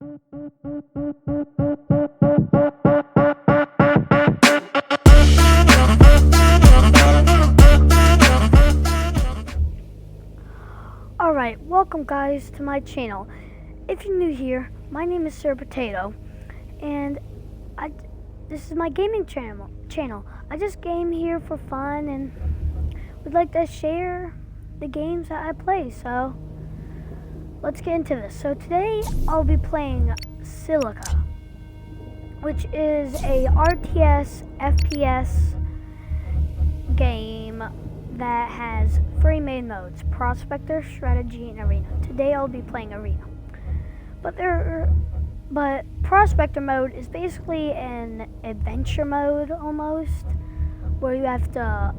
Alright, welcome guys to my channel. If you're new here, my name is Sir Potato, and this is my gaming channel. I just game here for fun and would like to share the games that I play, so let's get into this. So today I'll be playing Silica, which is a RTS FPS game that has 3 main modes: Prospector, Strategy, and Arena. Today I'll be playing Arena. But Prospector mode is basically an adventure mode almost, where you have to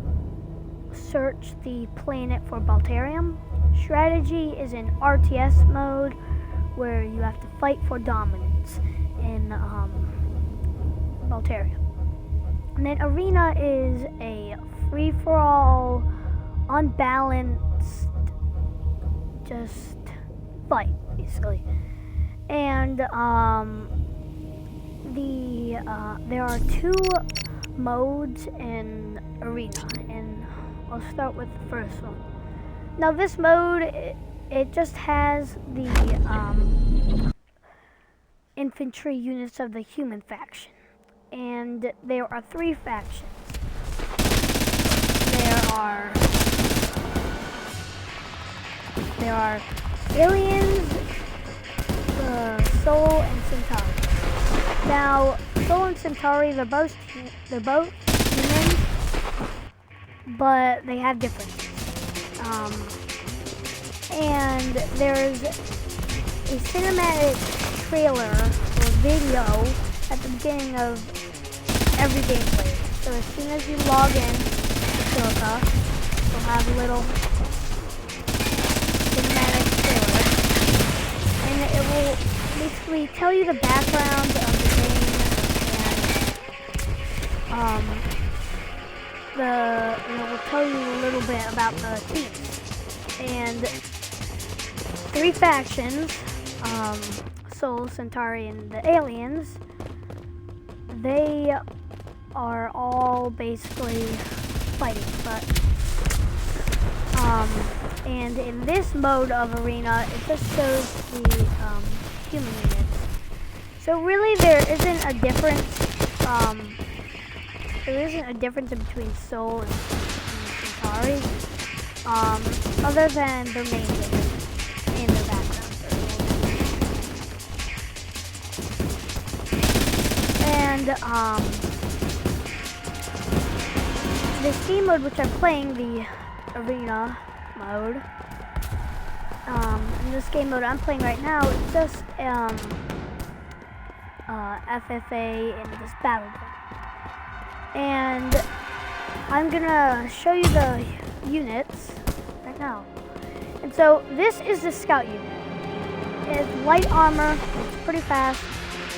search the planet for Baltarium. Strategy is an RTS mode where you have to fight for dominance in Baltarium. And then Arena is a free-for-all, unbalanced, just fight, basically. And there are 2 modes in Arena, and I'll start with the first one. Now this mode, it just has the infantry units of the human faction, and there are 3 factions. There are aliens, Soul, and Centauri. Now, Soul and Centauri, they're both humans, but they have differences. And there's a cinematic trailer or video at the beginning of every gameplay. So as soon as you log in to Silica, you'll have a little cinematic trailer, and it will basically tell you the background of the game, and it will tell you a little bit about the teams. And 3 factions, Soul, Centauri, and the aliens, they are all basically fighting, but and in this mode of Arena, it just shows the human units. So really, there isn't a difference. There isn't a difference between Soul and Centauri, other than their main units and their backgrounds. And this game mode, which I'm playing, the Arena mode, in this game mode I'm playing right now, it's just FFA in this battle mode. And I'm gonna show you the units right now. And so this is the scout unit. It has light armor, it's pretty fast,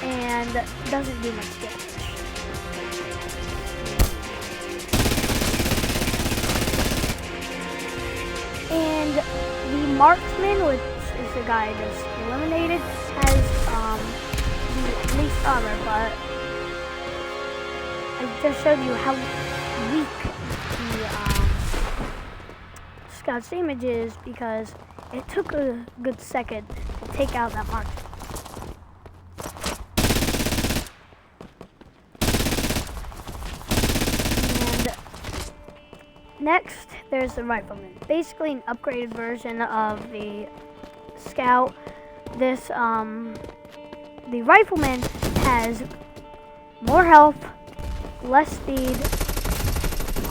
and doesn't do much damage. And the marksman, which is the guy I just eliminated, has the least armor, but I just showed you how weak the scout's damage is because it took a good second to take out that marksman. Next, there's the rifleman. Basically an upgraded version of the scout. This, the rifleman has more health, less speed,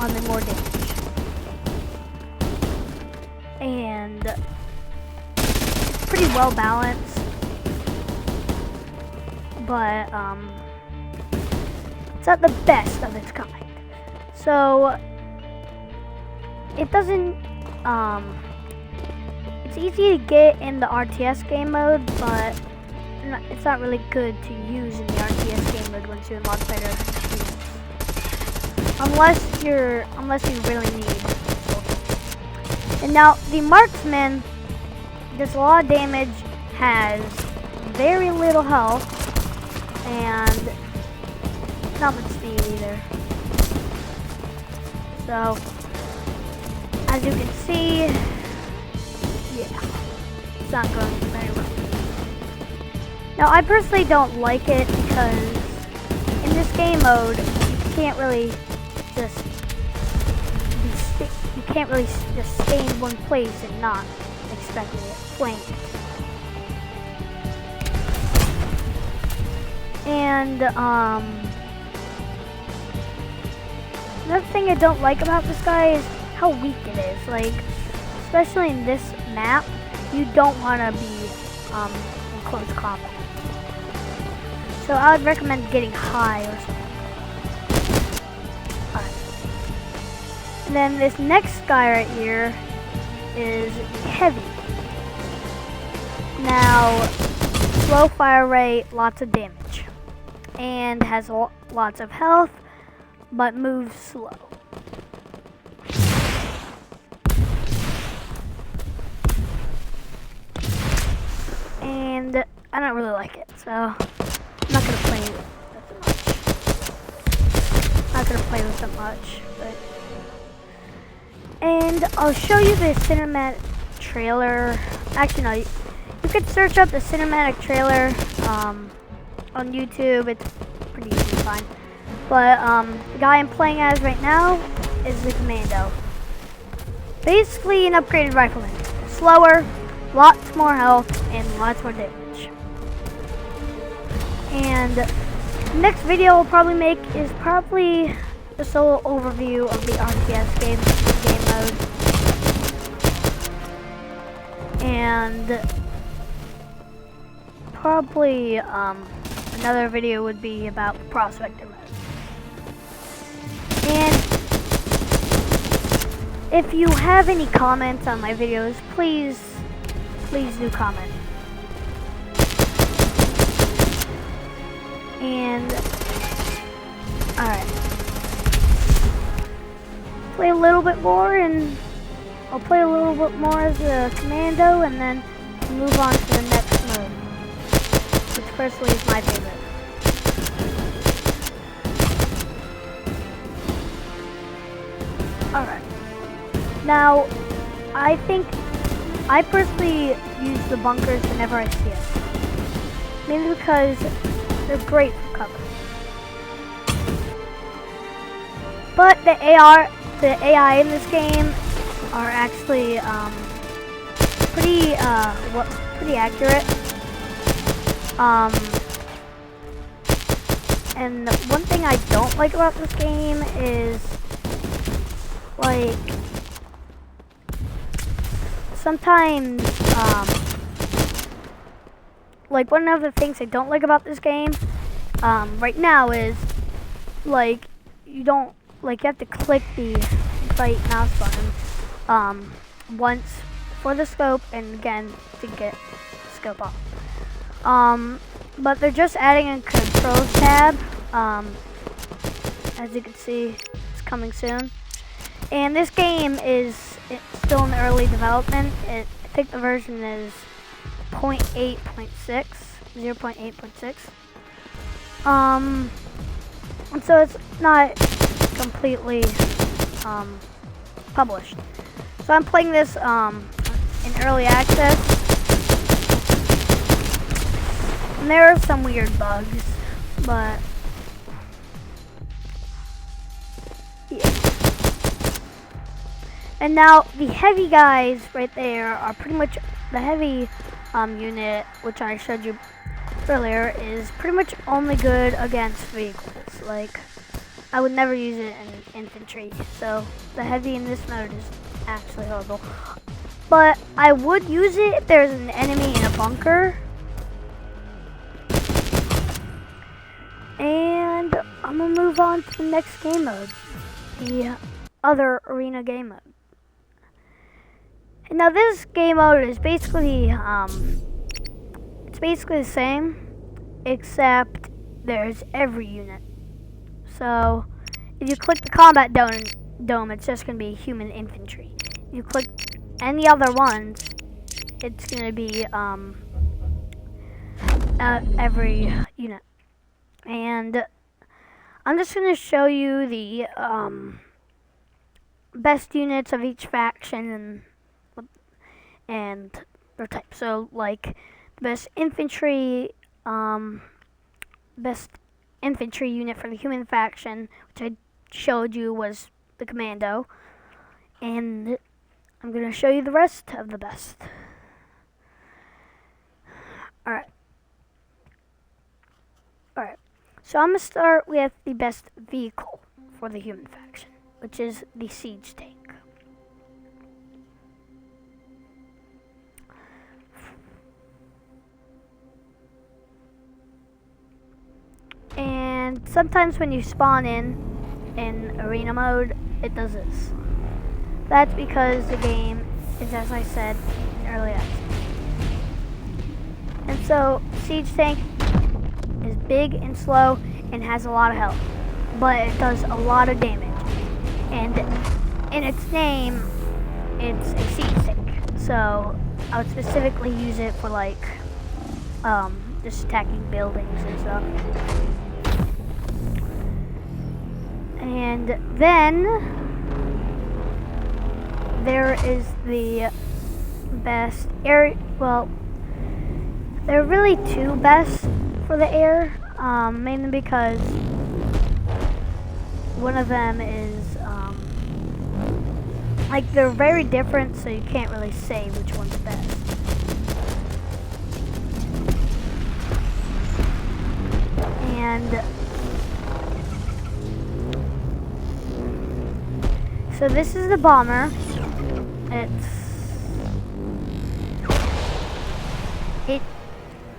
and more damage. And it's pretty well balanced, but it's not the best of its kind. So it doesn't, it's easy to get in the RTS game mode, but it's not really good to use in the RTS game mode once you're in multiplayer. Unless you really need. And now the marksman does a lot of damage, has very little health and not much speed either. So, as you can see, yeah, it's not going very well. Now, I personally don't like it because in this game mode, you can't really just stay in one place and not expecting it flanked. And another thing I don't like about this guy is how weak it is. Like, especially in this map, you don't want to be in close combat. So I would recommend getting high or something. Alright. And then this next guy right here is heavy. Now, slow fire rate, lots of damage. And has lots of health, but moves slow. And I don't really like it, so I'm not gonna play with it much. Not gonna play with it much, but. And I'll show you the cinematic trailer. Actually, no, you could search up the cinematic trailer on YouTube. It's pretty easy to find. But the guy I'm playing as right now is the Commando. Basically an upgraded rifleman. Slower, lots more health, and lots more damage. And the next video I'll probably make is probably just a little overview of the RTS game mode. And probably another video would be about the Prospector mode. And if you have any comments on my videos, please do comment. And alright. Play a little bit more, and I'll play a little bit more as a Commando, and then move on to the next mode, which personally is my favorite. Alright. Now, I personally use the bunkers whenever I see it. Mainly because they're great for cover. But the AI in this game are actually pretty accurate. And one thing I don't like about this game is, like, sometimes, like, one of the things I don't like about this game, right now is, like, you have to click the right mouse button, once for the scope and again to get the scope off. But they're just adding a controls tab, as you can see, it's coming soon. And this game is still in early development. I think the version is 0.8.6. And so it's not completely published. So I'm playing this in early access. And there are some weird bugs, but yeah. And now the heavy guys right there are pretty much the heavy unit, which I showed you earlier, is pretty much only good against vehicles. Like, I would never use it in infantry. So the heavy in this mode is actually horrible. But I would use it if there's an enemy in a bunker. And I'm gonna move on to the next game mode, the other arena game mode. And now this game mode is basically it's basically the same, except there's every unit. So if you click the combat dome, it's just gonna be human infantry. If you click any other ones, it's gonna be every unit. And I'm just going to show you the best units of each faction and their type. So, like, the best infantry unit for the human faction, which I showed you, was the commando. And I'm going to show you the rest of the best. Alright. So I'm going to start with the best vehicle for the human faction, which is the siege tank. And sometimes when you spawn in arena mode, it does this. That's because the game is, as I said, early access. And so siege tank is big and slow and has a lot of health, but it does a lot of damage. And in its name, it's a siege tank. So I would specifically use it for like just attacking buildings and stuff. And then there is the best air. Well, there are really two best for the air, mainly because one of them is like they're very different, so you can't really say which one's best. And so this is the bomber.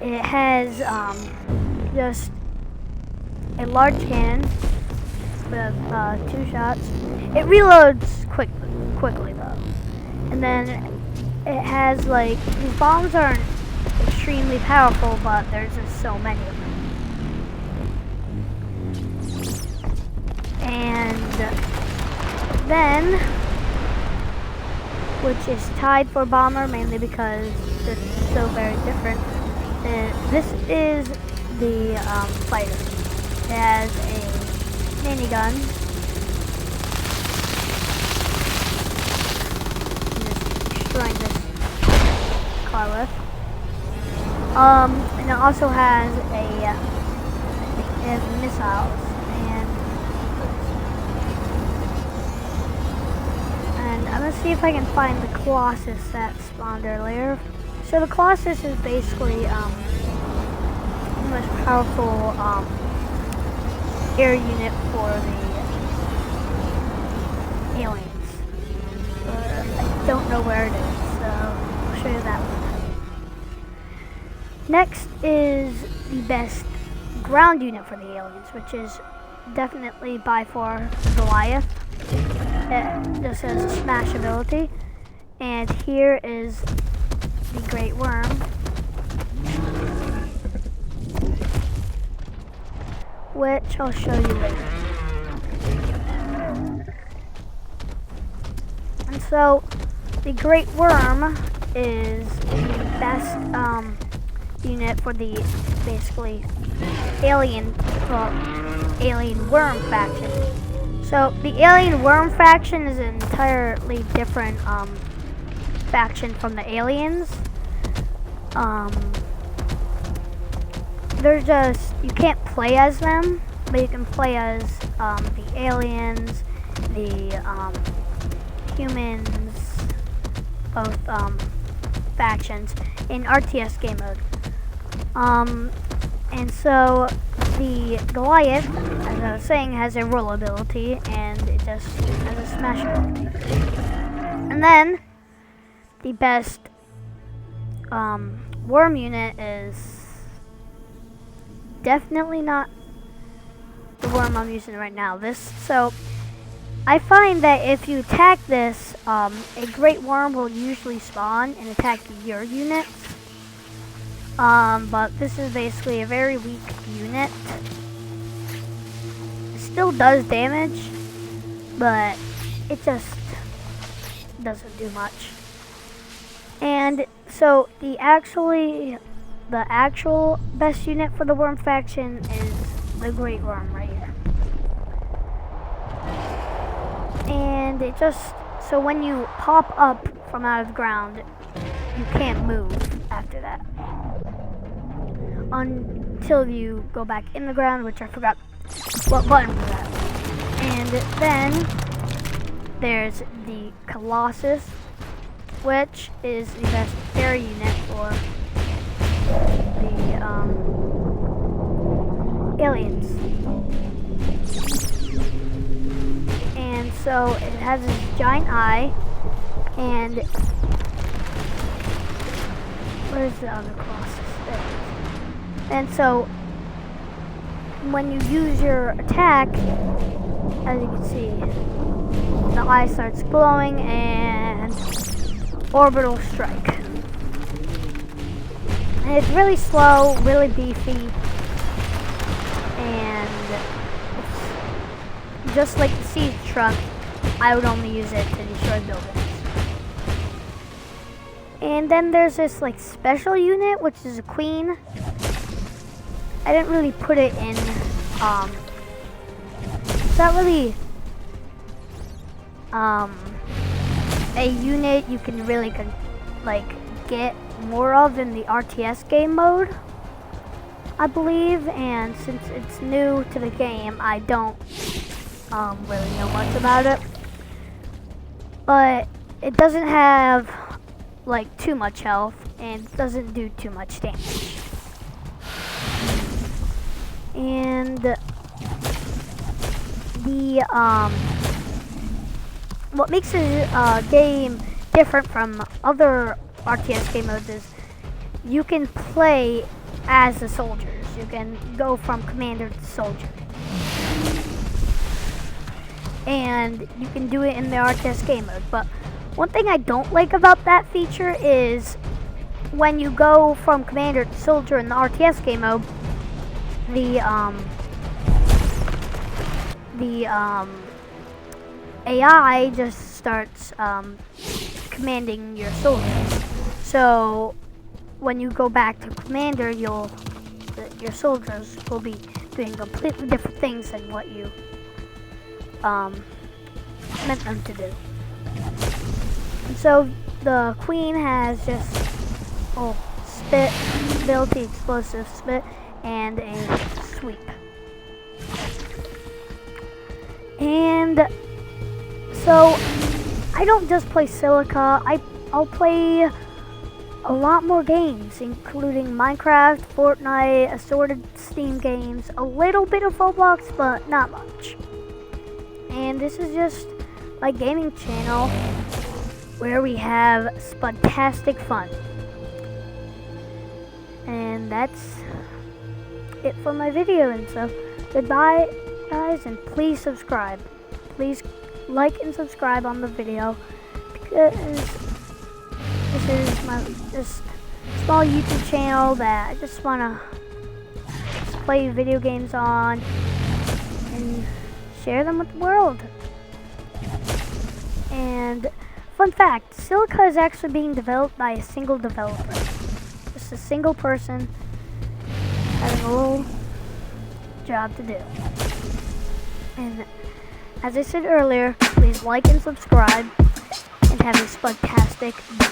It has just a large cannon with 2 shots. It reloads quickly though, and then it has like these bombs aren't extremely powerful, but there's just so many of them. And then, which is tied for bomber mainly because they're so very different. This is the fighter. It has a minigun. Just destroying this car with. And it also has missiles. And I'm gonna see if I can find the Colossus that spawned earlier. So the Colossus is basically the most powerful air unit for the aliens. I don't know where it is, so I'll show you that one. Next is the best ground unit for the aliens, which is definitely by far Goliath. It just has a smash ability. And here is the Great Worm. Which I'll show you later. And so the Great Worm is the best unit for the basically alien worm faction. So the alien worm faction is an entirely different faction from the aliens. They're just, you can't play as them, but you can play as the aliens, the humans, both factions in RTS game mode. And so the Goliath, as I was saying, has a roll ability, and it just has a smash ability. And then the best worm unit is definitely not the worm I'm using right now. So I find that if you attack this, a great worm will usually spawn and attack your units. But this is basically a very weak unit. It still does damage, but it just doesn't do much. And so the actually the actual best unit for the worm faction is the Great Worm right here. And it just, so when you pop up from out of the ground, you can't move after that. Until you go back in the ground, which I forgot what button was that. And then there's the Colossus, which is the best air unit for the aliens. And so it has this giant eye, and where's the other Colossus? There it is. And so when you use your attack, as you can see, the eye starts glowing and orbital strike. And it's really slow, really beefy, and it's just like the siege truck. I would only use it to destroy buildings. And then there's this like special unit, which is a queen. I didn't really put it in. It's not really a unit you can really like get more of in the RTS game mode, I believe. And since it's new to the game, I don't really know much about it. But it doesn't have like too much health and doesn't do too much damage. And the what makes this game different from other RTS game modes is you can play as the soldiers. You can go from commander to soldier. And you can do it in the RTS game mode. But one thing I don't like about that feature is when you go from commander to soldier in the RTS game mode, the AI just starts commanding your soldiers. So when you go back to commander, your soldiers will be doing completely different things than what you meant them to do. And so the queen has just spit ability, explosive spit, and a sweep. And so I don't just play Silica. I'll play a lot more games, including Minecraft, Fortnite, assorted Steam games, a little bit of Roblox, but not much. And this is just my gaming channel where we have spuntastic fun. And that's it for my video. And so goodbye, guys, and please subscribe. Please like and subscribe on the video, because this is my just small YouTube channel that I just want to play video games on and share them with the world. And fun fact, Silica is actually being developed by a single developer. Just a single person having a little job to do. And as I said earlier, please like and subscribe and have a spuntastic day.